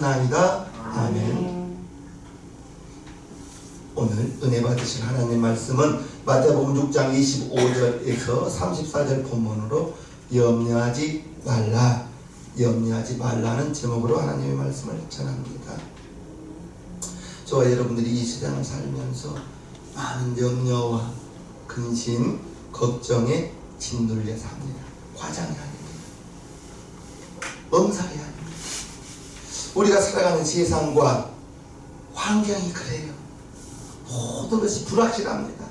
나이다. 아멘. 오늘 은혜 받으실 하나님 말씀은 마태복음 6장 25절에서 34절 본문으로 염려하지 말라, 염려하지 말라는 제목으로 하나님의 말씀을 전합니다. 저와 여러분들이 이 세상을 살면서 많은 염려와 근심, 걱정에 짓눌려 삽니다. 과장이 아닙니다. 엄살이 아닙니다. 우리가 살아가는 세상과 환경이 그래요. 모든 것이 불확실합니다.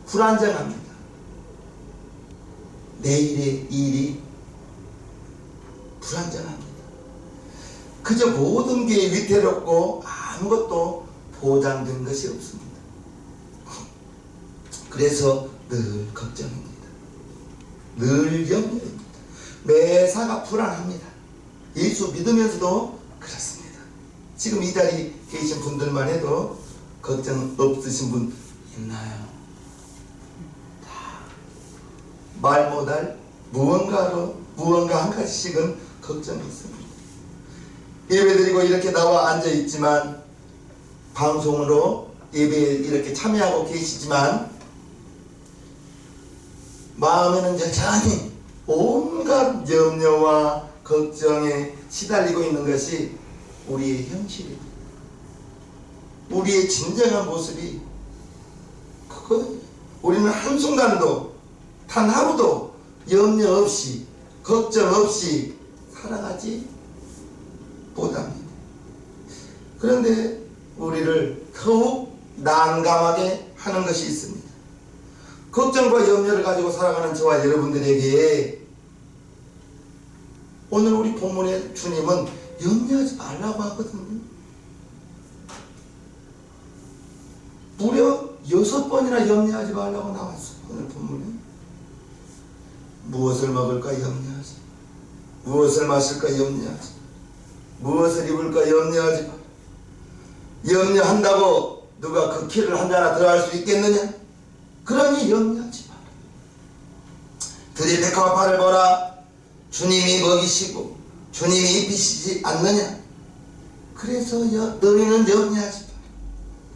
불안정합니다. 내일의 일이 불안정합니다. 그저 모든 게 위태롭고 아무것도 보장된 것이 없습니다. 그래서 늘 걱정입니다. 늘 염려입니다. 매사가 불안합니다. 예수 믿으면서도 그렇습니다. 지금 이 자리에 계신 분들만 해도 걱정 없으신 분 있나요? 다 말 못할 무언가 한 가지씩은 걱정이 있습니다. 예배드리고 이렇게 나와 앉아 있지만, 방송으로 예배에 이렇게 참여하고 계시지만, 마음에는 여전히 온갖 염려와 걱정에 시달리고 있는 것이 우리의 현실입니다. 우리의 진정한 모습이 그거예요. 우리는 한순간도 단 하루도 염려 없이 걱정 없이 살아가지 못합니다. 그런데 우리를 더욱 난감하게 하는 것이 있습니다. 걱정과 염려를 가지고 살아가는 저와 여러분들에게 오늘 우리 본문의 주님은 염려하지 말라고 하거든요. 무려 6번이나 염려하지 말라고 나왔어요. 오늘 본문에. 무엇을 먹을까 염려하지, 무엇을 마실까 염려하지, 무엇을 입을까 염려하지 마라. 염려한다고 누가 그 키를 한 잔이나 더 할 수 있겠느냐? 그러니 염려하지 마라. 들의 백합 화를 보라. 주님이 먹이시고 주님이 입히시지 않느냐? 그래서 너희는 염려하지 마라.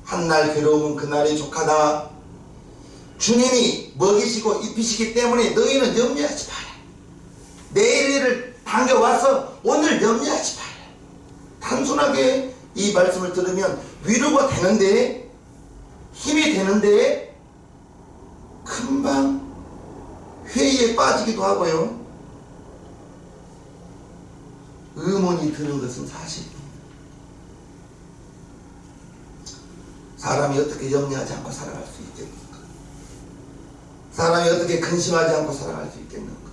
한날 괴로움은 그날이 족하다. 주님이 먹이시고 입히시기 때문에 너희는 염려하지 마라. 내일 일을 당겨와서 오늘 염려하지 마라. 단순하게 이 말씀을 들으면 위로가 되는데, 힘이 되는데 금방 회의에 빠지기도 하고요. 의문이 드는 것은 사실입니다. 사람이 어떻게 염려하지 않고 살아갈 수 있겠는가? 사람이 어떻게 근심하지 않고 살아갈 수 있겠는가?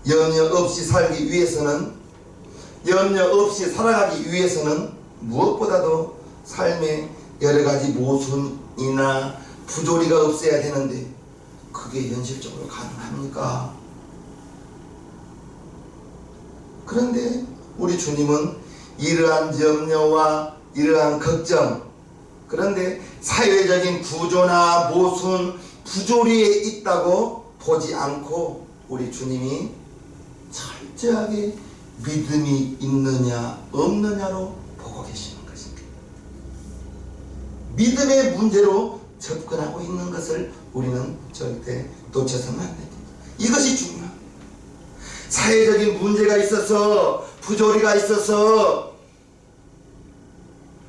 염려 없이 살기 위해서는, 염려 없이 살아가기 위해서는 무엇보다도 삶에 여러 가지 모순이나 부조리가 없어야 되는데, 그게 현실적으로 가능합니까? 그런데 우리 주님은 이러한 염려와 이러한 걱정, 그런데 사회적인 구조나 모순, 부조리에 있다고 보지 않고 우리 주님이 철저하게 믿음이 있느냐 없느냐로 보고 계시는 것입니다. 믿음의 문제로 접근하고 있는 것을 우리는 절대 놓쳐서는 안 됩니다. 이것이 중요합니다. 사회적인 문제가 있어서, 부조리가 있어서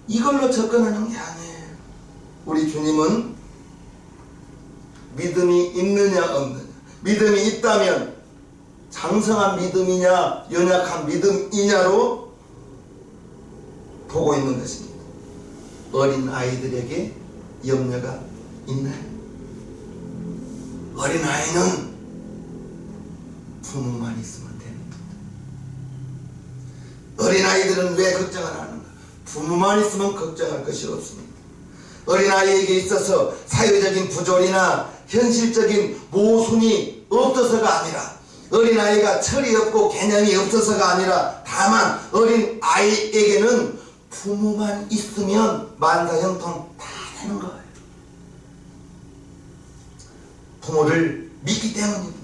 이걸로 접근하는 게 아니에요. 우리 주님은 믿음이 있느냐 없느냐, 믿음이 있다면 장성한 믿음이냐 연약한 믿음이냐로 보고 있는 것입니다. 어린 아이들에게 염려가 있나요? 어린 아이는 부모만 있으면 됩니다. 어린 아이들은 왜 걱정을 하는가? 부모만 있으면 걱정할 것이 없습니다. 어린아이에게 있어서 사회적인 부조리나 현실적인 모순이 없어서가 아니라, 어린아이가 철이 없고 개념이 없어서가 아니라, 다만 어린아이에게는 부모만 있으면 만사형통 다 되는 거예요. 부모를 믿기 때문입니다.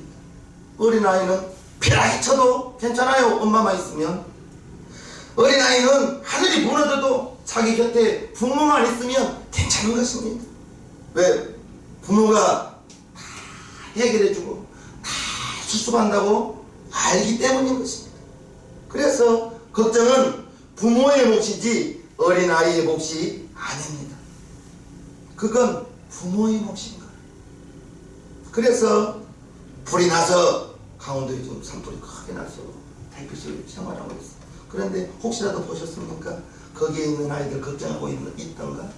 어린아이는 피라이 쳐도 괜찮아요. 엄마만 있으면. 어린아이는 하늘이 무너져도 자기 곁에 부모만 있으면 괜찮은 것입니다. 왜? 부모가 다 해결해주고 다 수습한다고 알기 때문인 것입니다. 그래서 걱정은 부모의 몫이지 어린아이의 몫이 아닙니다. 그건 부모의 몫인 거예요. 그래서 불이 나서 강원도에 좀 산불이 크게 나서 달빛을 생활하고 있어요. 그런데 혹시라도 보셨습니까? 거기에 있는 아이들 걱정하고 있던가?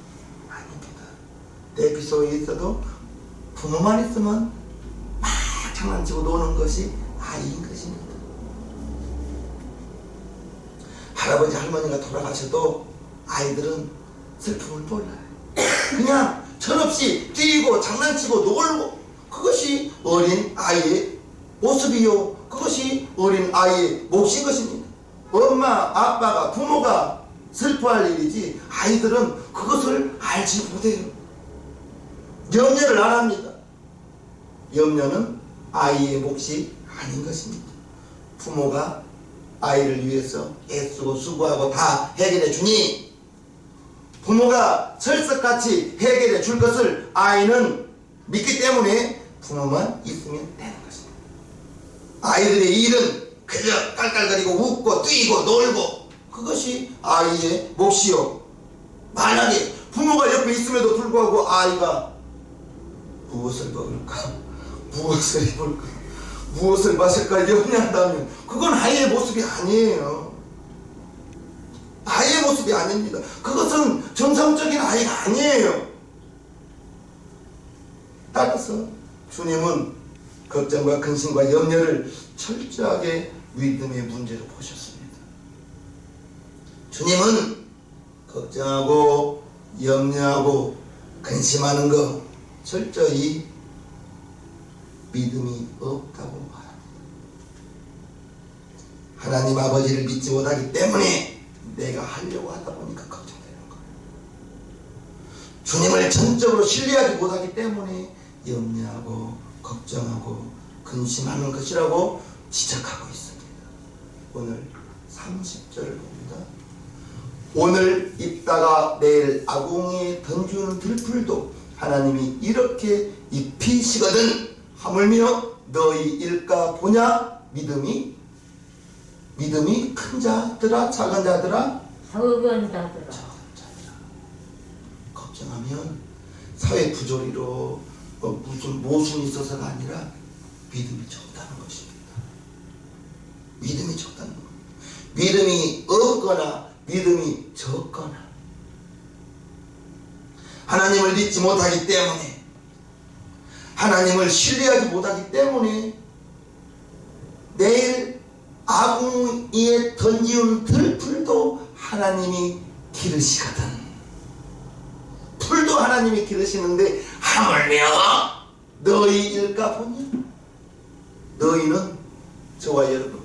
아닙니다. 대피소에 있어도 부모만 있으면 막 장난치고 노는 것이 아이인 것입니다. 할아버지 할머니가 돌아가셔도 아이들은 슬픔을 몰라요. 그냥 철없이 뛰고 장난치고 놀고, 그것이 어린 아이의 모습이요, 그것이 어린 아이의 몫인 것입니다. 엄마 아빠가 부모가 슬퍼할 일이지 아이들은 그것을 알지 못해요. 염려를 안 합니다. 염려는 아이의 몫이 아닌 것입니다. 부모가 아이를 위해서 애쓰고 수고하고 다 해결해 주니 부모가 철석같이 해결해 줄 것을 아이는 믿기 때문에 부모만 있으면 되는 것입니다. 아이들의 일은 그저 깔깔거리고 웃고 뛰고 놀고, 그것이 아이의 몫이요. 만약에 부모가 옆에 있음에도 불구하고 아이가 무엇을 먹을까, 무엇을 입을까, 무엇을 마실까 염려한다면 그건 아이의 모습이 아니에요. 아이의 모습이 아닙니다. 그것은 정상적인 아이가 아니에요. 따라서 주님은 걱정과 근심과 염려를 철저하게 믿음의 문제로 보셨습니다. 주님은 걱정하고 염려하고 근심하는 것 철저히 믿음이 없다고 말합니다. 하나님 아버지를 믿지 못하기 때문에 내가 하려고 하다 보니까 걱정되는 거예요. 주님을 전적으로 신뢰하지 못하기 때문에 염려하고 걱정하고 근심하는 것이라고 지적하고 있습니다. 오늘 30절을 봅니다. 오늘 입다가 내일 아궁이에 던지는 들풀도 하나님이 이렇게 입히시거든 하물며 너희 일까 보냐. 믿음이 큰 자들아 작은 자들아? 적은 자들아. 걱정하면 사회 부조리로 무슨 모순이 있어서가 아니라 믿음이 적다는 것입니다. 믿음이 적다는 겁니다. 믿음이 없거나 믿음이 적거나, 하나님을 믿지 못하기 때문에, 하나님을 신뢰하지 못하기 때문에 내일 아궁이에 던지는 들풀도 하나님이 기르시거든. 풀도 하나님이 기르시는데 하물며 너희 일까 보냐. 너희는 저와 여러분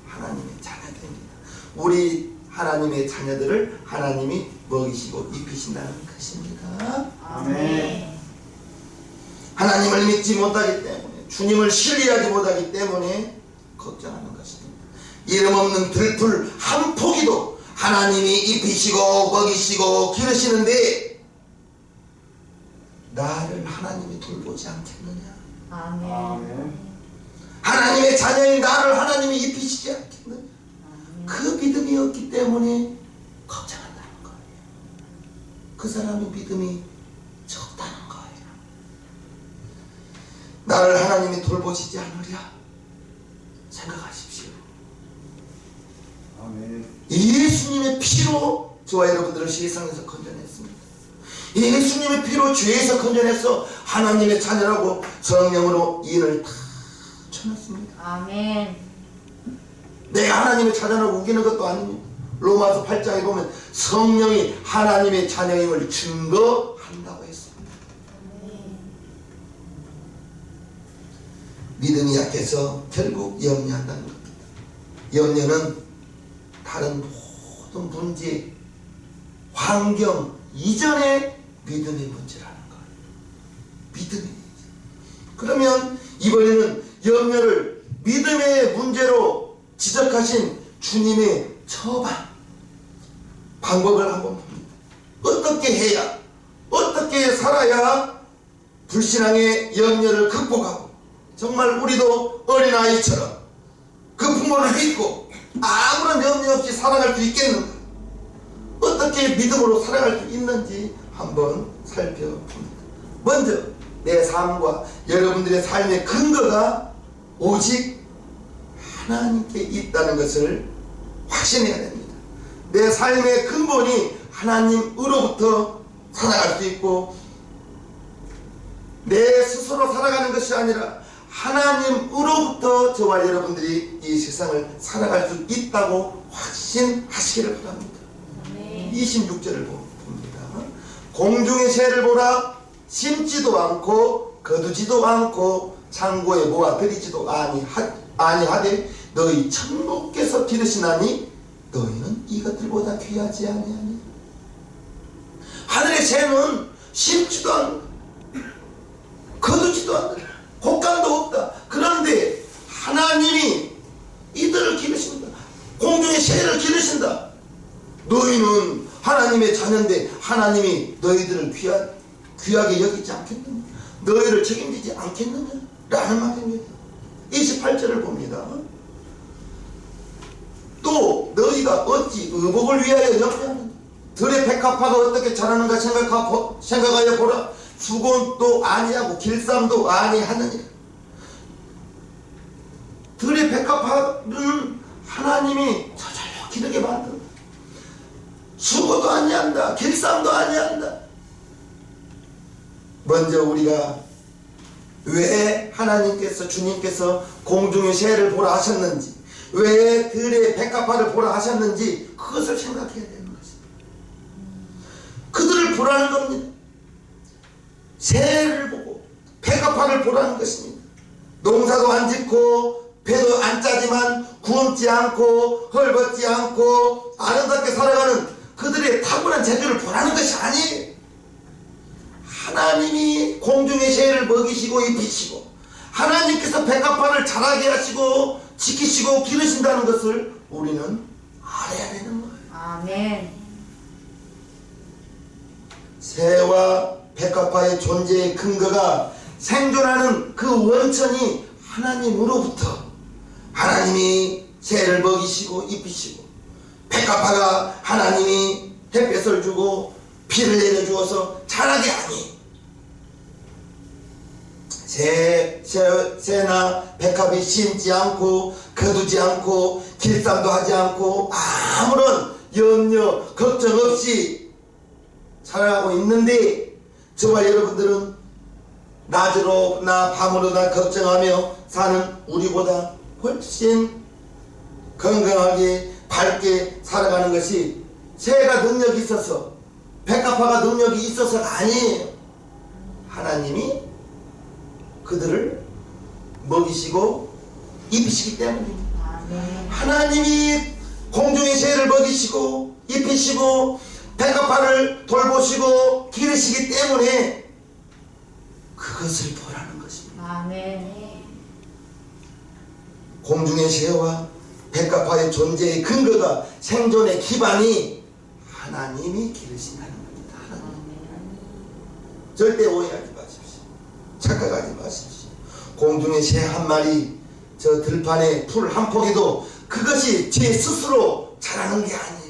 하나님의 자녀들입니다. 우리 하나님의 자녀들을 하나님이 먹이시고 입히신다는 것입니다. 아멘. 하나님을 믿지 못하기 때문에, 주님을 신뢰하지 못하기 때문에 걱정하는 것입니다. 이름 없는 들풀 한 포기도 하나님이 입히시고 먹이시고 기르시는데 나를 하나님이 돌보지 않겠느냐. 아멘. 하나님의 자녀인 나를 하나님이 입히시지 않겠느냐. 그 믿음이 없기 때문에 걱정한다는 거예요. 그 사람의 믿음이 적다는 거예요. 나를 하나님이 돌보시지 않으랴 생각하십시오. 아멘. 예수님의 피로 저와 여러분들을 세상에서 건져냈습니다. 예수님의 피로 죄에서 건져내서 하나님의 자녀라고 성령으로 인을 다 쳐놨습니다. 아멘. 내가 하나님의 자녀라고 우기는 것도 아닙니다. 로마서 8장에 보면 성령이 하나님의 자녀임을 증거한다고 했습니다. 믿음이 약해서 결국 염려한다는 겁니다. 염려는 다른 모든 문제, 환경 이전의 믿음의 문제라는 거예요. 믿음의 문제. 그러면 이번에는 염려를 믿음의 문제로 지적하신 주님의 처방, 방법을 한번 봅니다. 어떻게 해야, 어떻게 살아야 불신앙의 염려를 극복하고 정말 우리도 어린아이처럼 그 부모를 믿고 아무런 염려 없이 살아갈 수 있겠는가? 어떻게 믿음으로 살아갈 수 있는지 한번 살펴봅니다. 먼저 내 삶과 여러분들의 삶의 근거가 오직 하나님께 있다는 것을 확신해야 됩니다. 내 삶의 근본이 하나님으로부터 살아갈 수 있고 내 스스로 살아가는 것이 아니라 하나님으로부터 저와 여러분들이 이 세상을 살아갈 수 있다고 확신하시기를 바랍니다. 26절을 봅니다. 공중의 새를 보라. 심지도 않고 거두지도 않고 창고에 모아 들이지도 아니하되 너희 천부께서 기르시나니 너희는 이것들보다 귀하지 아니하니. 하늘의 새는 심지도 않고 거두지도 않는다. 곡간도 없다. 그런데 하나님이 이들을 기르신다. 공중의 새를 기르신다. 너희는 하나님의 자녀인데 하나님이 너희들을 귀하게 여기지 않겠느냐? 너희를 책임지지 않겠느냐? 라는 말입니다. 28절을 봅니다. 또 너희가 어찌 의복을 위하여 염려하느냐? 들의 백합화가 어떻게 자라는가 생각하여 보라. 수곤도 아니하고 길쌈도 아니하느냐? 들의 백합화는 하나님이 저절로 기르게 만든다. 수고도 아니한다. 길쌈도 아니한다. 먼저 우리가 왜 하나님께서 주님께서 공중의 새를 보라 하셨는지, 왜 들의 백합화를 보라 하셨는지 그것을 생각해야 되는 것입니다. 그들을 보라는 겁니다. 새를 보고 백합화를 보라는 것입니다. 농사도 안 짓고 배도 안 짜지만 굶지 않고 헐벗지 않고 아름답게 살아가는 그들의 탁월한 재주를 보라는 것이 아니에요. 하나님이 공중의 새를 먹이시고 입히시고 하나님께서 백합화를 자라게 하시고 지키시고 기르신다는 것을 우리는 알아야 되는 거예요. 아멘. 새와 백합화의 존재의 근거가 생존하는 그 원천이 하나님으로부터, 하나님이 새를 먹이시고 입히시고 백합화가 하나님이 햇볕을 주고 비를 내려주어서 자라게 하니, 새나 백합이 심지 않고 거두지 않고 길쌈도 하지 않고 아무런 염려 걱정 없이 살아가고 있는데 저와 여러분들은 낮으로나 밤으로나 걱정하며 사는 우리보다 훨씬 건강하게 밝게 살아가는 것이 새가 능력이 있어서 백합화가 능력이 있어서가 아니에요. 하나님이 그들을 먹이시고 입히시기 때문입니다. 아멘. 하나님이 공중의 새를 먹이시고 입히시고 백합화를 돌보시고 기르시기 때문에 그것을 보라는 것입니다. 아멘. 공중의 새와 백합화의 존재의 근거가 생존의 기반이 하나님이 기르신다는 겁니다. 하나님. 절대 오해하지 마십시오. 착각하지 마십시오. 공중의 새 한 마리, 저 들판에 풀 한 포기도 그것이 제 스스로 자라는 게 아니에요.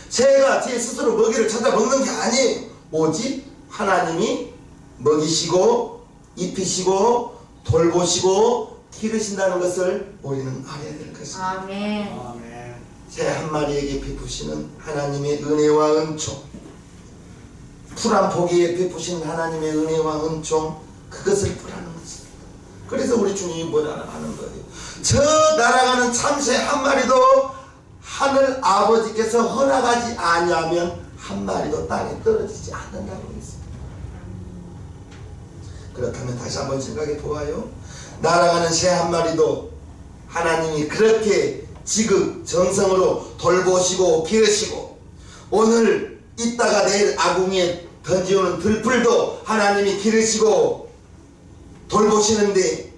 새가 제 스스로 먹이를 찾아 먹는 게 아니에요. 오직 하나님이 먹이시고 입히시고 돌보시고 기르신다는 것을 우리는 알아야 될 것입니다. 아멘. 새 한 마리에게 베푸시는 하나님의 은혜와 은총, 풀 한 포기에 베푸시는 하나님의 은혜와 은총, 그것을 보라는 것입니다. 그래서 우리 주님이 뭐라 하는 거예요. 저 날아가는 참새 한 마리도 하늘 아버지께서 허락하지 아니하면 한 마리도 땅에 떨어지지 않는다고 했습니다. 그렇다면 다시 한번 생각해 보아요. 날아가는 새 한 마리도 하나님이 그렇게 지극정성으로 돌보시고 기르시고, 오늘 있다가 내일 아궁이에 던지오는 들풀도 하나님이 기르시고 돌보시는데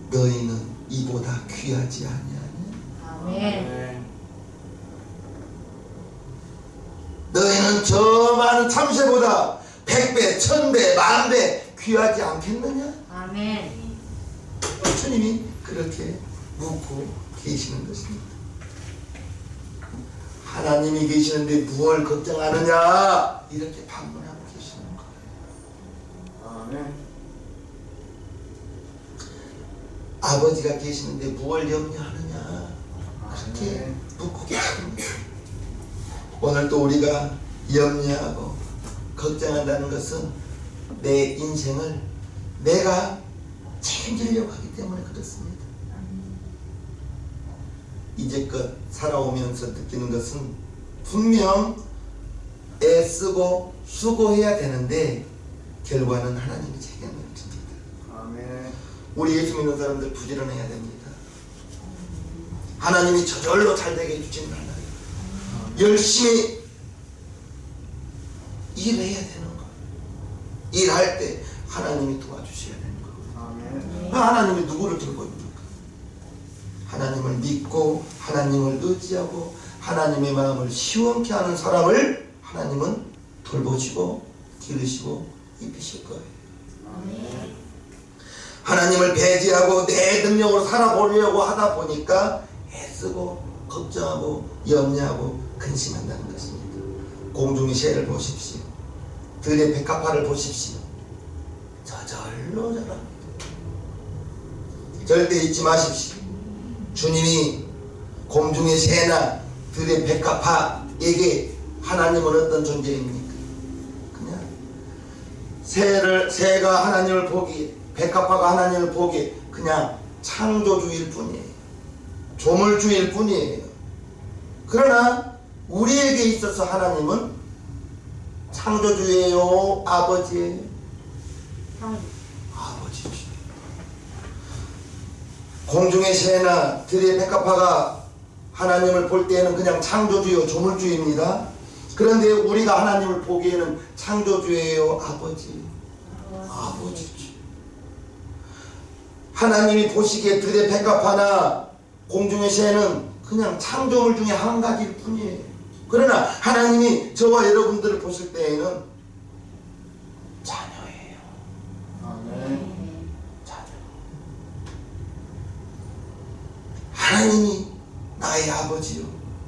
너희는 이보다 귀하지 아니하니? 아멘. 나는 참새보다 100배, 1000배, 10,000배 귀하지 않겠느냐? 아멘. 주님이 그렇게 묻고 계시는 것입니다. 하나님이 계시는데 무엇을 걱정하느냐? 이렇게 반문하고 계시는 거예요. 아멘. 아버지가 계시는데 무엇을 염려하느냐? 그렇게 묻고 계시는 거예요. 오늘 또 우리가 염려하고 걱정한다는 것은 내 인생을 내가 책임지려고 하기 때문에 그렇습니다. 이제껏 살아오면서 느끼는 것은 분명 애쓰고 수고해야 되는데 결과는 하나님이 책임을 집니다. 아멘. 우리 예수 믿는 사람들 부지런해야 됩니다. 하나님이 저절로 잘되게 해주지는 않아요. 열심히 일해야 되는 거예요. 일할 때 하나님이 도와주셔야 되는 거예요. 아멘. 하나님이 누구를 돌보입니까? 하나님을 믿고 하나님을 의지하고 하나님의 마음을 시원케 하는 사람을 하나님은 돌보시고 기르시고 입히실 거예요. 아멘. 하나님을 배제하고 내 능력으로 살아보려고 하다 보니까 애쓰고 걱정하고 염려하고 근심한다는 것입니다. 공중의 새를 보십시오. 들의 백합화를 보십시오. 저절로 자랍니다. 절대 잊지 마십시오. 주님이 공중의 새나 들의 백합화에게 하나님은 어떤 존재입니까? 그냥 새가 하나님을 보기에, 백합화가 하나님을 보기에 그냥 창조주일 뿐이에요. 조물주일 뿐이에요. 그러나 우리에게 있어서 하나님은 창조주예요, 아버지예요? 아버지죠. 공중의 새나 들의 백합화가 하나님을 볼 때에는 그냥 창조주요, 조물주입니다. 그런데 우리가 하나님을 보기에는 창조주예요, 아버지? 아버지죠. 하나님이 보시기에 들의 백합화나 공중의 새는 그냥 창조물 중에 한 가지일 뿐이에요. 그러나 하나님이 저와 여러분들을 보실 때에는 자녀예요. 아멘. 자녀. 하나님이 나의 아버지요,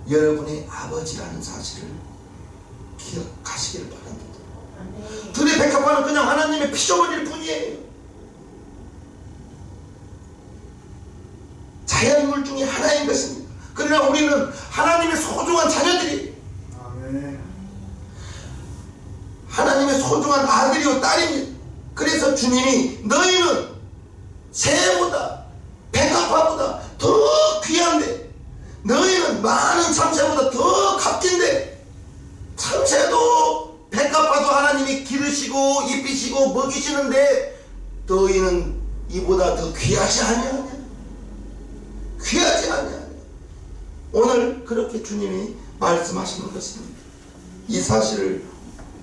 여러분의 아버지라는 사실을 기억하시기를 바랍니다. 들의 백합화는 그냥 하나님의 피조물일 뿐이에요. 자연물 중에 하나인 것입니다. 그러나 우리는 하나님의 소중한 자녀들이, 아멘. 하나님의 소중한 아들이요 딸입니다. 그래서 주님이 너희는 새보다 백합화보다 더 귀한데, 너희는 많은 참새보다 더 값진데, 참새도 백합화도 하나님이 기르시고 입히시고 먹이시는데 너희는 이보다 더 귀하지 않냐? 귀하지 않냐? 오늘 그렇게 주님이 말씀하시는 것입니다. 이 사실을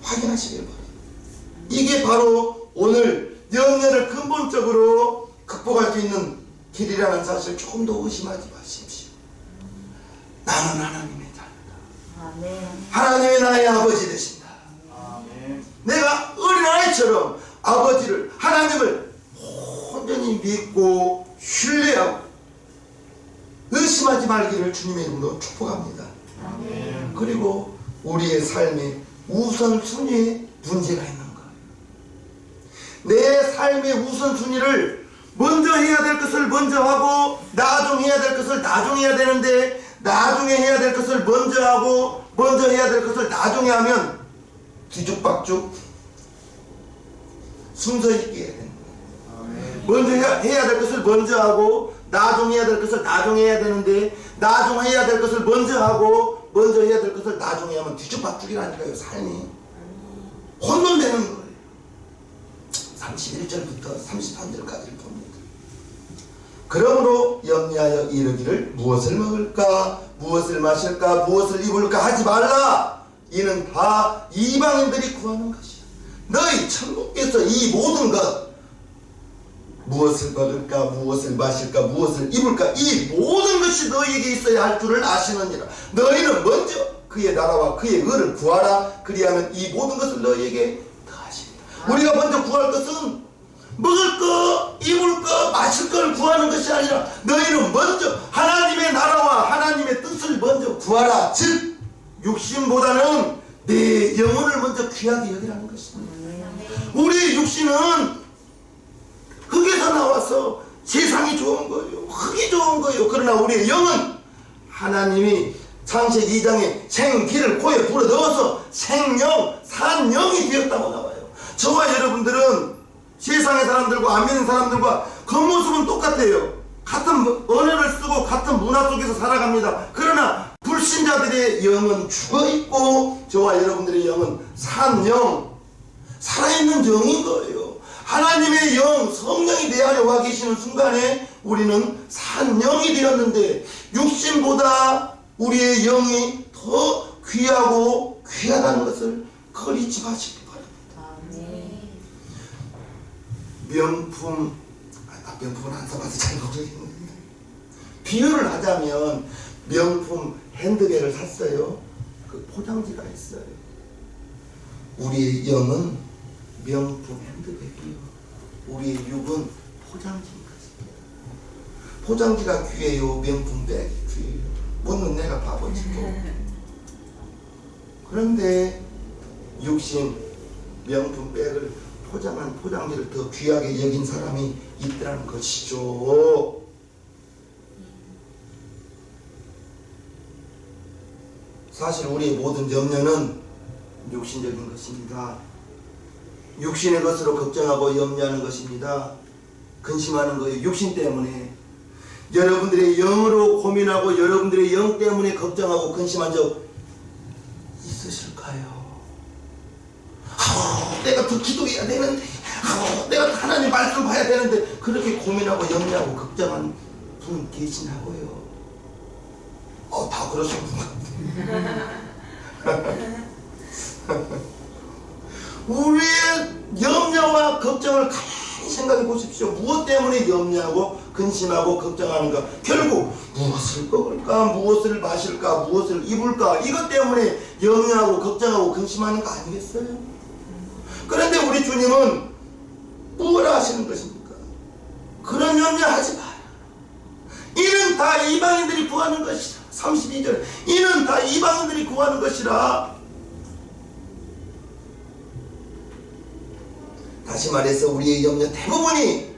확인하시길 바랍니다. 이게 바로 오늘 염려를 근본적으로 극복할 수 있는 길이라는 사실을 조금 더 의심하지 마십시오. 나는 하나님의 자녀다. 아멘. 하나님이 나의 아버지 되신다. 아멘. 내가 어린아이처럼 아버지를, 하나님을 온전히 믿고 신뢰하고 의심하지 말기를 주님의 이름으로 축복합니다. 아멘. 그리고 우리의 삶에 우선순위에 문제가 있는 거예요. 내 삶의 우선순위를 먼저 해야 될 것을 먼저 하고 나중에 해야 될 것을 나중에 해야 되는데, 나중에 해야 될 것을 먼저 하고 먼저 해야 될 것을 나중에 하면 뒤죽박죽 순서 있게 해야 되는 거예요. 아멘. 먼저 해야 될 것을 먼저 하고 나중에 해야 될 것을 나중에 해야 되는데, 나중에 해야 될 것을 먼저 하고 먼저 해야 될 것을 나중에 하면 뒤죽박죽이라니까요. 삶이 혼돈되는 거예요. 31절부터 33절까지를 봅니다. 그러므로 염려하여 이르기를 무엇을 먹을까, 무엇을 마실까, 무엇을 입을까 하지 말라. 이는 다 이방인들이 구하는 것이야. 너희 천국께서 이 모든 것, 무엇을 먹을까, 무엇을 마실까, 무엇을 입을까, 이 모든 것이 너희에게 있어야 할 줄을 아시느니라. 너희는 먼저 그의 나라와 그의 의를 구하라. 그리하면 이 모든 것을 너희에게 더하시리라. 우리가 먼저 구할 것은 먹을 거, 입을 거, 마실 걸 구하는 것이 아니라 너희는 먼저 하나님의 나라와 하나님의 뜻을 먼저 구하라. 즉 육신보다는 내 영혼을 먼저 귀하게 여기라는 것입니다. 우리 육신은 흙에서 나와서 세상이 좋은 거예요. 흙이 좋은 거예요. 그러나 우리의 영은 하나님이 창세기 2장에 생기를 코에 불어넣어서 생영, 산영이 되었다고 나와요. 저와 여러분들은 세상의 사람들과 안 믿는 사람들과 겉모습은 똑같아요. 같은 언어를 쓰고 같은 문화 속에서 살아갑니다. 그러나 불신자들의 영은 죽어있고 저와 여러분들의 영은 산영, 살아있는 영인 거예요. 하나님의 영, 성령이 내 안에 와 계시는 순간에 우리는 산영이 되었는데 육신보다 우리의 영이 더 귀하고 귀하다는 것을 거리지 마시기 바랍니다. 명품은 안 써봐서 잘 모르겠는데 비유를 하자면 명품 핸드백을 샀어요. 그 포장지가 있어요. 우리의 영은 명품 핸드백이요. 우리의 육은 포장지인 것입니다. 포장지가 귀해요. 명품 백이 귀해요. 묻는 내가 바보지고. 그런데 육신 명품 백을 포장한 포장지를 더 귀하게 여긴 사람이 있더라는 것이죠. 사실 우리의 모든 염려는 육신적인 것입니다. 육신의 것으로 걱정하고 염려하는 것입니다. 근심하는 거예요. 육신 때문에. 여러분들의 영으로 고민하고 여러분들의 영 때문에 걱정하고 근심한 적 있으실까요? 내가 더 기도해야 되는데, 내가 하나님 말씀 봐야 되는데, 그렇게 고민하고 염려하고 걱정한 분 계시냐고요? 다 그러신 분 같아요. 우리의 염려와 걱정을 가만히 생각해 보십시오. 무엇 때문에 염려하고 근심하고 걱정하는가? 결국 무엇을 먹을까, 무엇을 마실까, 무엇을 입을까, 이것 때문에 염려하고 걱정하고 근심하는 거 아니겠어요? 그런데 우리 주님은 뭐라 하시는 것입니까? 그런 염려하지 마라. 이는 다 이방인들이 구하는 것이라. 32절 이는 다 이방인들이 구하는 것이라. 다시 말해서 우리의 염려 대부분이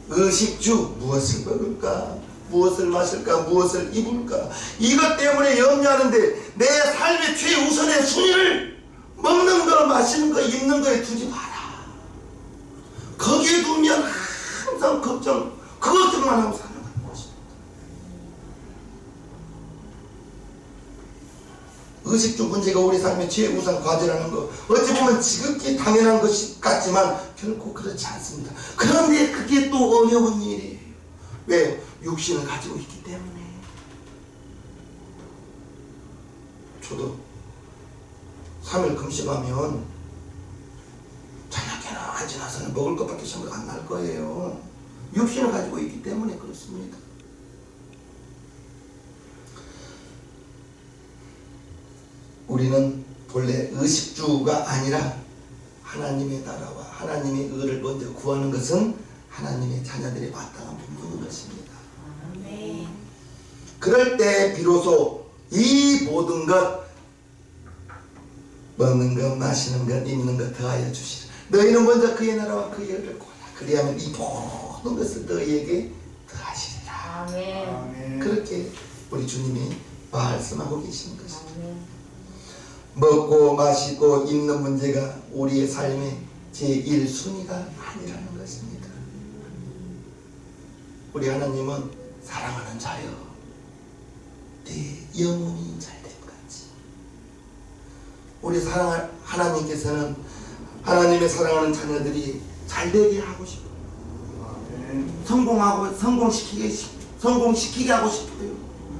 의식주, 무엇을 먹을까, 무엇을 마실까, 무엇을 입을까, 이것 때문에 염려하는데 내 삶의 최우선의 순위를 먹는 거, 마시는 거, 입는 거에 두지 마라. 거기에 두면 항상 그 걱정만 하고 살아가는 것입니다. 의식주 문제가 우리 삶의 최우선 과제라는 거, 어찌 보면 지극히 당연한 것이 같지만 결코 그렇지 않습니다. 그런데 그게 또 어려운 일이에요. 왜? 육신을 가지고 있기 때문에. 저도 3일 금식하면 저녁에나 안 지나서는 먹을 것밖에 생각 안 날 거예요. 육신을 가지고 있기 때문에 그렇습니다. 우리는 본래 의식주가 아니라 하나님의 나라와 하나님의 의를 먼저 구하는 것은 하나님의 자녀들의 마땅한 본분인 것입니다. 그럴 때 비로소 이 모든 것, 먹는 것, 마시는 것, 입는 것 더하여 주시라. 너희는 먼저 그의 나라와 그의 의를 구하라. 그리하면 이 모든 것을 너희에게 더하시리라. 아멘. 그렇게 우리 주님이 말씀하고 계시는 것입니다. 먹고 마시고 입는 문제가 우리의 삶의 제1순위가 아니라는 것입니다. 우리 하나님은 사랑하는 자여, 내 영혼이 잘됨 같이. 우리 사랑할 하나님께서는 하나님의 사랑하는 자녀들이 잘되게 하고 싶어요. 성공시키게 하고 싶어요.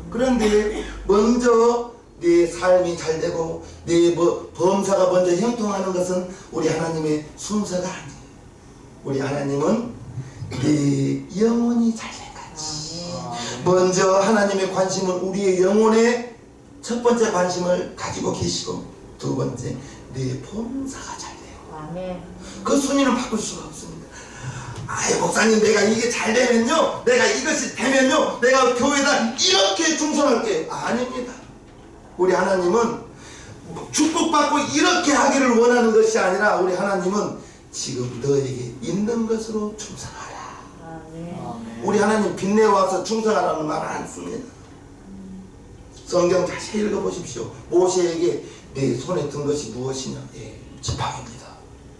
그런데 먼저 내 삶이 잘되고 내 범사가 먼저 형통하는 것은 우리 하나님의 순서가 아니에요. 우리 하나님은 내 영혼이 잘된 같이. 먼저 하나님의 관심은 우리의 영혼에 첫 번째 관심을 가지고 계시고, 두 번째 내 봉사가 잘 돼요. 아멘. 그 순위는 바꿀 수가 없습니다. 아이 목사님, 내가 이게 잘 되면요, 내가 이것이 되면요, 내가 교회에다 이렇게 충성할게요. 아닙니다. 우리 하나님은 축복받고 이렇게 하기를 원하는 것이 아니라, 우리 하나님은 지금 너에게 있는 것으로 충성하라. 아멘. 아멘. 우리 하나님 빚내 와서 충성하라는 말을 안 씁니다. 성경 자세히 읽어보십시오. 모세에게 내 손에 든 것이 무엇이냐? 예, 지팡이입니다.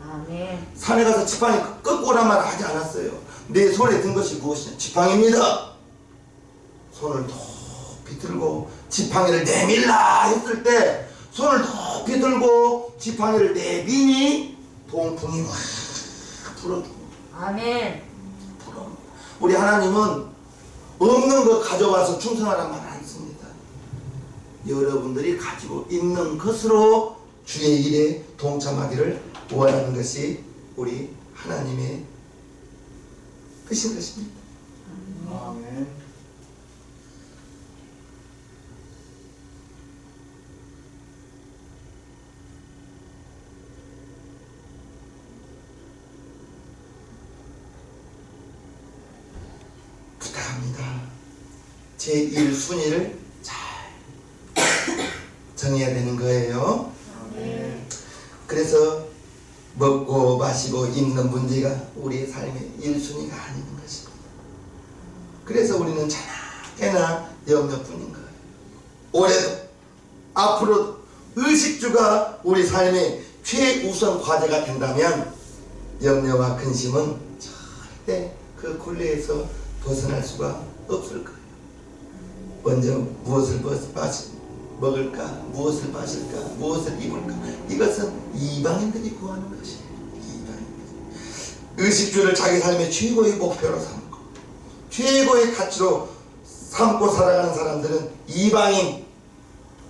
아멘. 산에 가서 지팡이 끄고 오란 말 하지 않았어요. 내 손에 든 것이 무엇이냐? 지팡이입니다. 손을 높이 들고 지팡이를 내밀라 했을 때, 손을 높이 들고 지팡이를 내미니 동풍이 확 불어주고. 아멘. 우리 하나님은 없는 것 가져와서 충성하란 말 안 씁니다. 여러분들이 가지고 있는 것으로 주의 일에 동참하기를 원하는 것이 우리 하나님의 뜻인 것입니다. 아멘. 부탁합니다. 제1순위를 잘 정해야 되는 거예요. 아멘. 그래서 먹고 마시고 입는 문제가 우리의 삶의 1순위가 아닌 것입니다. 그래서 우리는 자나깨나 염려뿐인 거예요. 올해도 앞으로 의식주가 우리 삶의 최우선 과제가 된다면, 염려와 근심은 절대 그 굴레에서 벗어날 수가 없을 거예요. 먼저 무엇을 먹을까, 무엇을 마실까, 무엇을 입을까, 이것은 이방인들이 구하는 것이에요. 이방인들. 의식주를 자기 삶의 최고의 목표로 삼고 최고의 가치로 삼고 살아가는 사람들은 이방인,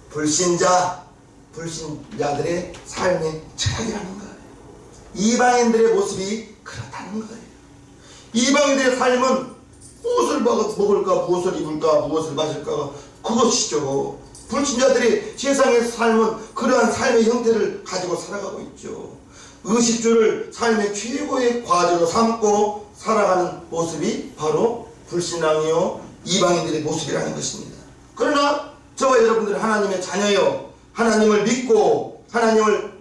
불신자들의 삶의 철학이라는 거예요. 이방인들의 모습이 그렇다는 거예요. 이방인들의 삶은 무엇을 먹을까, 무엇을 입을까, 무엇을 마실까, 그것이죠. 불신자들이 세상의 삶은 그러한 삶의 형태를 가지고 살아가고 있죠. 의식주를 삶의 최고의 과제로 삼고 살아가는 모습이 바로 불신앙이요 이방인들의 모습이라는 것입니다. 그러나 저와 여러분들은 하나님의 자녀요, 하나님을 믿고 하나님을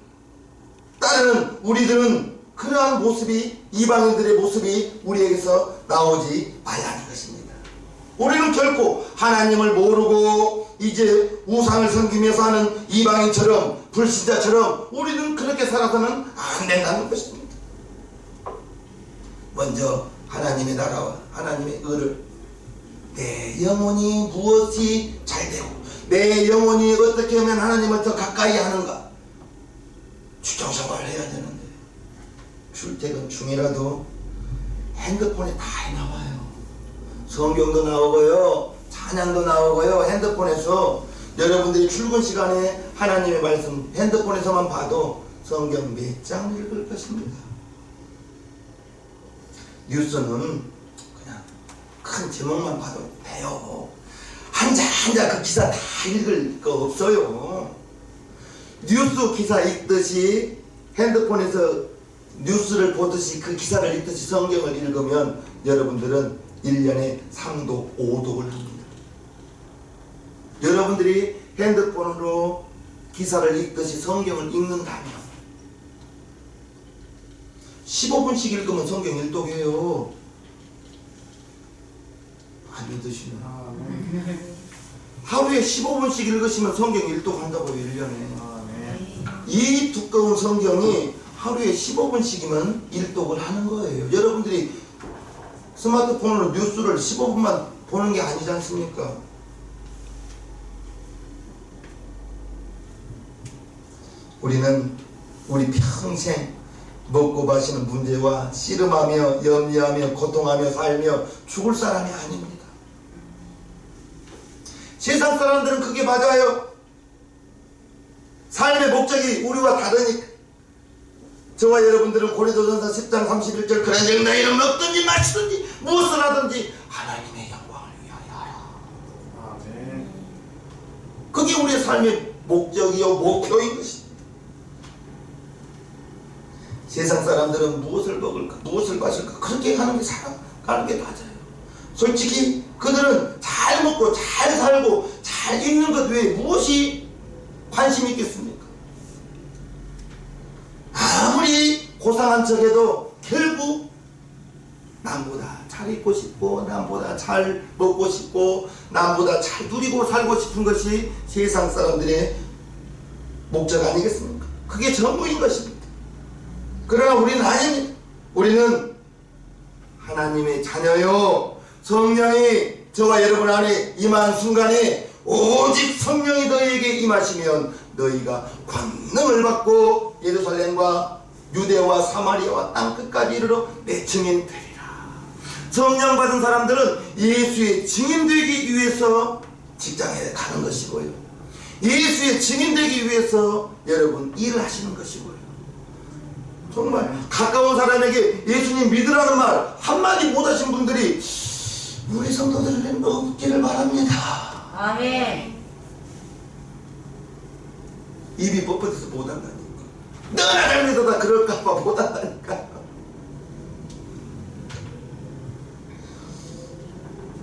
따르는 우리들은 그러한 모습이, 이방인들의 모습이 우리에게서 나오지 말라는 것입니다. 우리는 결코 하나님을 모르고 이제 우상을 섬기며 사는 이방인처럼, 불신자처럼 우리는 그렇게 살아서는 안 된다는 것입니다. 먼저 하나님의 나라와 하나님의 의를, 내 영혼이 무엇이 잘되고 내 영혼이 어떻게 하면 하나님을 더 가까이 하는가 추정생활을 해야 되는데, 출퇴근 중이라도 핸드폰에 다 나와요. 성경도 나오고요, 찬양도 나오고요. 핸드폰에서 여러분들이 출근 시간에 하나님의 말씀 핸드폰에서만 봐도 성경 몇 장 읽을 것입니다. 뉴스는 그냥 큰 제목만 봐도 돼요. 한자 한자 그 기사 다 읽을 거 없어요. 뉴스 기사 읽듯이 핸드폰에서 뉴스를 보듯이 그 기사를 읽듯이 성경을 읽으면 여러분들은 1년에 3도 5독을 합니다. 여러분들이 핸드폰으로 기사를 읽듯이 성경을 읽는다면 15분씩 읽으면 성경 1독이에요. 안 믿으시면 아멘. 하루에 15분씩 읽으시면 성경 1독 한다고요. 1년에. 아멘. 이 두꺼운 성경이 하루에 15분씩이면 1독을 하는 거예요. 여러분들이 스마트폰으로 뉴스를 15분만 보는 게 아니지 않습니까? 우리는 우리 평생 먹고 마시는 문제와 씨름하며 염려하며 고통하며 살며 죽을 사람이 아닙니다. 세상 사람들은 그게 맞아요. 삶의 목적이 우리와 다르니까. 저와 여러분들은 고린도전서 10장 31절 그런즉 너희는 먹든지 마시든지 무엇을 하든지 하나님의 영광을 위하여 하라. 아멘. 그게 우리의 삶의 목적이요 목표인 것입니다. 세상 사람들은 무엇을 먹을까 무엇을 마실까 그렇게 가는 게 살아가는 게 맞아요. 솔직히 그들은 잘 먹고 잘 살고 잘 입는 것 외에 무엇이 관심이 있겠습니까? 아무리 고상한 척해도 결국 남보다 잘 입고 싶고 남보다 잘 먹고 싶고 남보다 잘 누리고 살고 싶은 것이 세상 사람들의 목적 아니겠습니까? 그게 전부인 것입니다. 그러나 우리는 아닙니다. 우리는 하나님의 자녀요. 성령이 저와 여러분 안에 임한 순간에 오직 성령이 너희에게 임하시면 너희가 권능을 받고 예루살렘과 유대와 사마리아와 땅끝까지 이르러 내 증인 되리라. 성령 받은 사람들은 예수의 증인 되기 위해서 직장에 가는 것이고요. 예수의 증인 되기 위해서 여러분 일을 하시는 것이고요. 정말 가까운 사람에게 예수님 믿으라는 말 한마디 못하신 분들이 우리 성도들은 없기를 바랍니다. 아멘. 입이 뻣뻣해서 못한다니까. 너나 잘 믿어다 그럴까봐 못한다니까.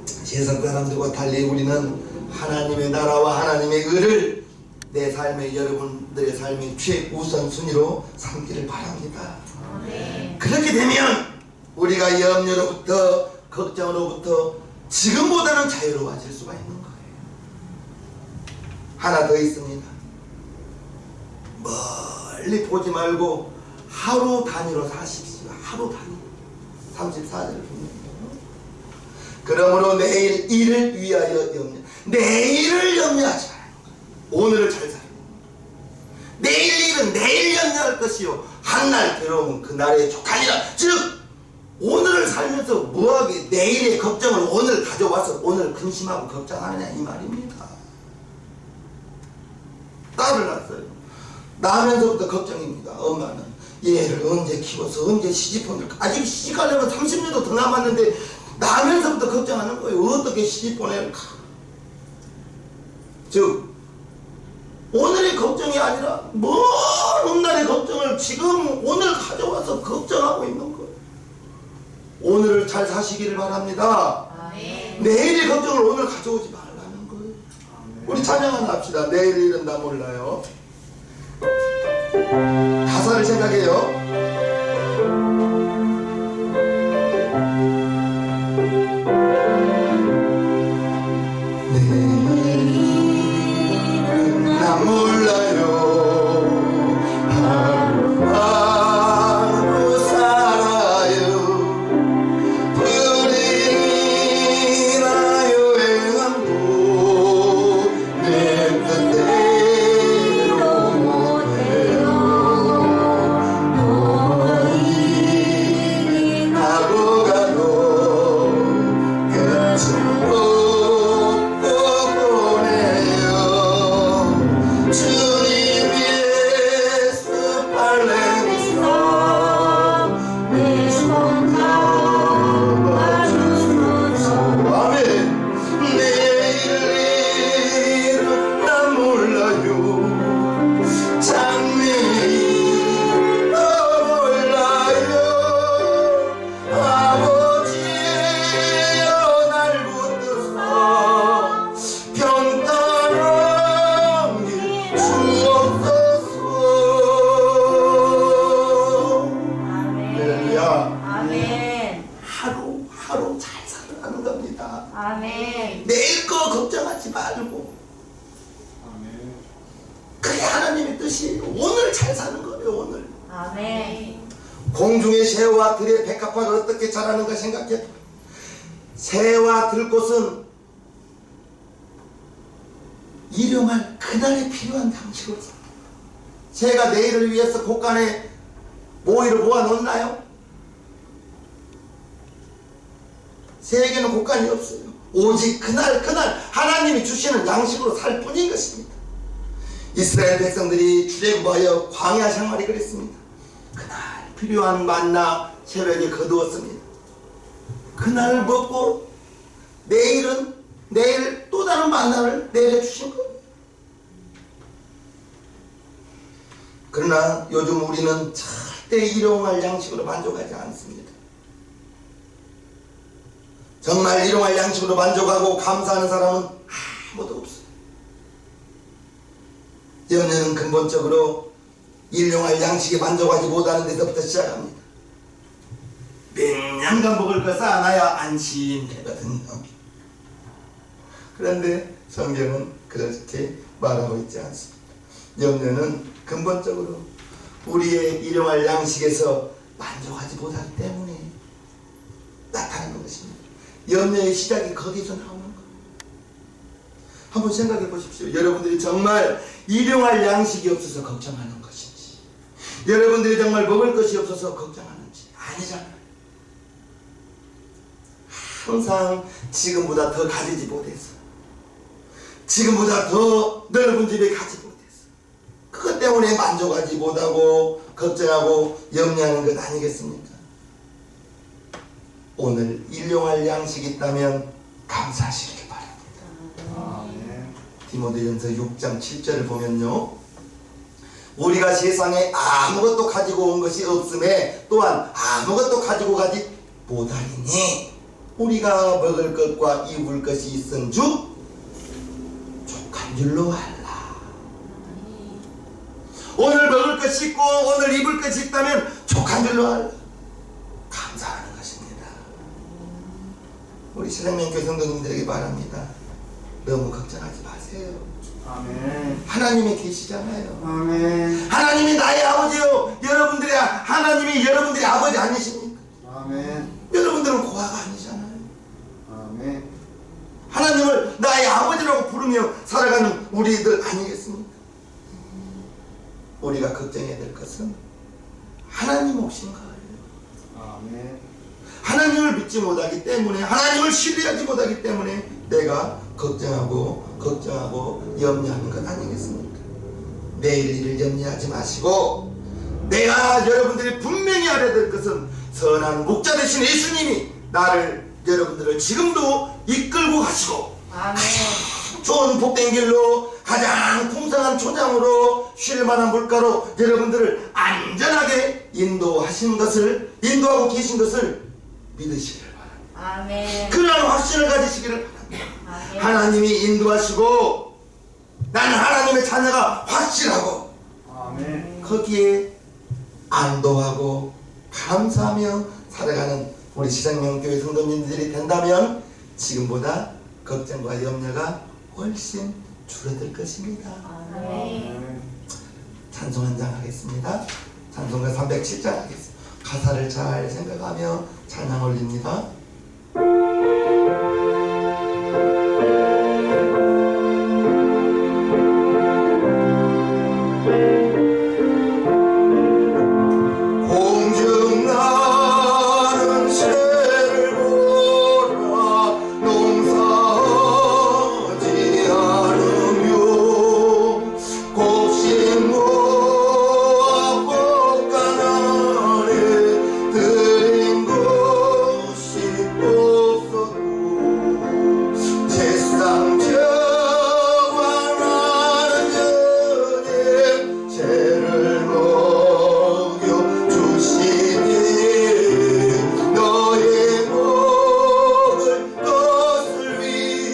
세상 사람들과 달리 우리는 하나님의 나라와 하나님의 의를 내 삶의 여러분들의 삶의 최우선순위로 삼기를 바랍니다. 아멘. 그렇게 되면 우리가 염려로부터 걱정으로부터 지금보다는 자유로워질 수가 있는 거예요. 하나 더 있습니다. 멀리 보지 말고 하루 단위로 사십시오. 하루 단위. 34절을 봅니다. 그러므로 내일 일을 위하여 염려. 내일을 염려하지 말아요. 오늘을 잘 살아요. 내일 일은 내일 염려할 것이요. 한날 괴로움은 그날의 족하니라. 즉 오늘을 살면서 뭐하게 내일의 걱정을 오늘 가져와서 오늘 근심하고 걱정하느냐 이 말입니다. 딸을 낳았어요. 나면서부터 걱정입니다. 엄마는 얘를 언제 키워서 언제 시집보낼까. 아직 시집가려면 30년도 더 남았는데 나면서부터 걱정하는 거예요. 어떻게 시집보낼까. 즉 오늘의 걱정이 아니라 먼 훗날의 걱정을 지금 오늘 가져와서 걱정하고 있는 거예요. 오늘을 잘 사시기를 바랍니다. 아멘. 내일의 걱정을 오늘 가져오지 말라는 거예요. 우리 찬양 하나 합시다. 내일 일은 나 몰라요. 가사를 생각해요. 내일은 나 몰라요. 하루하루 살아요. 불이나 여행함도 내 뜻대로 못해요. 너희 가고 가도 끝은 없고 보내요. 주님 예수 발레미서 내 손 잡아주소서. 아멘. 내일 일은 난 몰라요. 장래일은 몰라요. 아버지여 날 붙들어 평탄하게 주옵소서. 할렐루야. 아멘. 하루하루 잘 살아가는 겁니다. 아멘. 내일 거 걱정하지 말고 아멘. 그게 하나님의 뜻이에요. 오늘 잘 사는 거예요. 오늘 아멘. 공중의 새와 들의 백합화가 어떻게 자라는가 생각해. 새와 들꽃은 일용할 그날에 필요한 양식으로 삽니다. 새가 내일을 위해서 곳간에 모이를 모아놓나요? 새에게는 곳간이 없어요. 오직 그날 하나님이 주시는 양식으로 살 뿐인 것입니다. 이스라엘 백성들이 출애굽하여 광야 생활이 그랬습니다. 그날 필요한 만나 새벽에 거두었습니다. 그날 먹고 내일 또 다른 만나를 내려주신 거예요. 그러나 요즘 우리는 절대 일용할 양식으로 만족하지 않습니다. 정말 일용할 양식으로 만족하고 감사하는 사람은 아무도 없어요. 염려는 근본적으로 일용할 양식에 만족하지 못하는 데서부터 시작합니다. 몇 년간 먹을 걸 쌓아놔야 안심되거든요. 그런데 성경은 그렇게 말하고 있지 않습니다. 염려는 근본적으로 우리의 일용할 양식에서 만족하지 못하기 때문에 나타나는 것입니다. 염려의 시작이 거기서 나오는 거예요. 한번 생각해 보십시오. 여러분들이 정말 일용할 양식이 없어서 걱정하는 것인지, 여러분들이 정말 먹을 것이 없어서 걱정하는지 아니잖아요. 항상 지금보다 더 가지지 못해서, 지금보다 더 넓은 집에 가지 못해서, 그것 때문에 만족하지 못하고 걱정하고 염려하는 것 아니겠습니까? 오늘 일용할 양식이 있다면 감사하시길 바랍니다. 아멘. 디모데전서 6장 7절을 보면요, 우리가 세상에 아무것도 가지고 온 것이 없음에 또한 아무것도 가지고 가지 못하리니 우리가 먹을 것과 입을 것이 있은즉 족한 줄로 알라. 오늘 먹을 것이 있고 오늘 입을 것이 있다면 족한 줄로 알라. 감사하는 것입니다. 우리 신앙명교 성도님들에게 말합니다. 너무 걱정하지 마세요. 아멘. 하나님이 계시잖아요. 아멘. 하나님이 나의 아버지요. 하나님이 여러분들의 아버지 아니십니까? 아멘. 여러분들은 고아가 아니잖아요. 아멘. 하나님을 나의 아버지라고 부르며 살아가는 우리들 아니겠습니까? 우리가 걱정해야 될 것은 하나님 몫인 거예요. 아멘. 하나님을 믿지 못하기 때문에, 하나님을 신뢰하지 못하기 때문에 내가 걱정하고 염려하는 것 아니겠습니까? 내일 일을 염려하지 마시고, 내가 여러분들이 분명히 알아야 될 것은 선한 목자 되신 예수님이 나를, 여러분들을 지금도 이끌고 가시고 아멘. 좋은 복된 길로, 가장 풍성한 초장으로, 쉴만한 물가로 여러분들을 안전하게 인도하고 계신 것을 믿으시기를 바랍니다. 아멘. 그런 확신을 가지시기를 바랍니다. 아멘. 하나님이 인도하시고 나는 하나님의 자녀가 확실하고 아멘. 거기에 안도하고 감사하며 살아가는 우리 시장명교회 성도님들이 된다면 지금보다 걱정과 염려가 훨씬 줄어들 것입니다. 아멘. 찬송 한 장 하겠습니다. 찬송가 307장 하겠습니다. 가사를 잘 생각하며 찬양 올립니다.